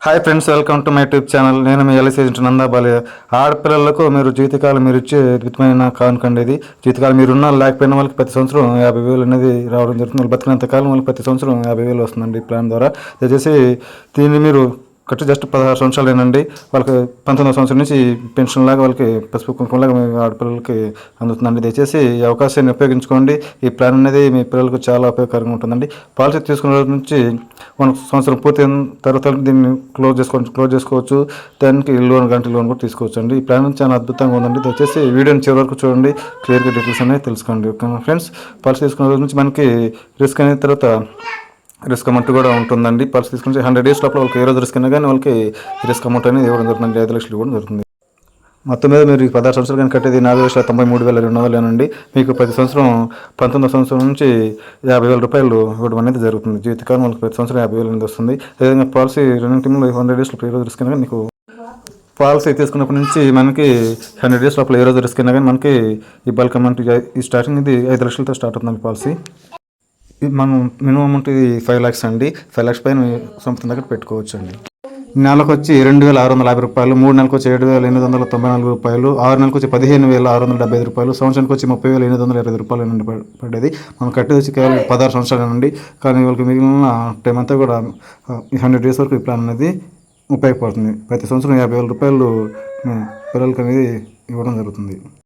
Hi friends, welcome to my YouTube channel. నేను మీ LIC agent నందాబాలయ్య. ఆడపిల్లలకు మీరు జీవితకాలం మీరు ఇచ్చే అద్భుతమైన కానుకండి ఇది. జీవితకాలం మీరున్నా లేకపోయినా వాళ్ళకి ప్రతి సంవత్సరం 50,000 అనేది రావడం జరుగుతుంది. వాళ్ళు బతికినంత కాలం వాళ్ళకి ప్రతి సంవత్సరం 50,000 వస్తుందండి ఈ ప్లాన్ ద్వారా. దయచేసి దీన్ని మీరు కట్టి జస్ట్ 16 సంవత్సరాలేనండి. వాళ్ళకి 19వ సంవత్సరం నుంచి పెన్షన్ లాగా వాళ్ళకి పసుపు కుంకుమలాగా మీ ఆడపిల్లలకి అందుతుందండి. దయచేసి ఈ అవకాశాన్ని ఉపయోగించుకోండి. ఈ ప్లాన్ అనేది మీ పిల్లలకు చాలా ఉపయోగకరంగా ఉంటుందండి. పాలసీ తీసుకున్న రోజు నుంచి 1 సంవత్సరం పూర్తయిన తర్వాత దీన్ని క్లోజ్ చేసుకోవచ్చు. దానికి గంట లోన్ కూడా తీసుకోవచ్చు అండి. ఈ ప్లాన్ చాలా అద్భుతంగా ఉందండి. దయచేసి వీడియోని చివరి వరకు చూడండి, క్లియర్గా డీటెయిల్స్ అనేది తెలుసుకోండి. ఓకే ఫ్రెండ్స్, పాలసీ తీసుకున్న రోజు నుంచి మనకి రిస్క్ అనేది తర్వాత రిస్క్ అమౌంట్ కూడా ఉంటుందండి. పాలసీ తీసుకుంటే 100 డేస్ లోపల వాళ్ళకి ఏ రోజు రిస్క్ అయినా కానీ వాళ్ళకి రిస్క్ అమౌంట్ అనేది ఇవ్వడం జరుగుతుంది. 5 లక్షలు ఇవ్వడం జరుగుతుంది. మొత్తం మీద మీరు 16 సంవత్సరాలు కానీ కట్టేది 4,93,200 అండి. మీకు ప్రతి సంవత్సరం 19వ సంవత్సరం నుంచి 50,000 రూపాయలు ఇవ్వడం అనేది జరుగుతుంది. జీవితకాలం వాళ్ళకి ప్రతి సంవత్సరం 50,000 అనేది వస్తుంది. అదేవిధంగా పాలసీ రెండింటిలో 100 డేస్లో ఏ రోజు రిస్క్ అయినా కానీ మీకు పాలసీ తీసుకున్నప్పటి నుంచి మనకి 100 డేస్ లోపల ఏ రోజు రిస్క్ అయినా కానీ మనకి ఈ బల్క్ అమౌంట్ ఈ స్టార్టింగ్ ఇది 5 లక్షలతో స్టార్ట్ అవుతుంది పాలసీ. మనం మినిమం అమౌంట్ ఇది 5 lakhs అండి. 5 lakhs పైన సంవత్సరం దగ్గర పెట్టుకోవచ్చు అండి. నెలకు వచ్చి 2,650 రూపాయలు, 3 నెలలకు వచ్చి 7,894 రూపాయలు, 6 నెలలకు వచ్చి 15,675 రూపాయలు, సంవత్సరానికి వచ్చి 30,820 రూపాయలు నుండి పడేది. మనం కట్టేది వచ్చి కేవలం 16 సంవత్సరాలు. కానీ వాళ్ళకి మిగిలిన టైం అంతా కూడా 100 డేస్ వరకు ఈ ప్లాన్ అనేది ఉపయోగపడుతుంది. ప్రతి సంవత్సరం 50,000 రూపాయలు పిల్లలకి అనేది ఇవ్వడం జరుగుతుంది.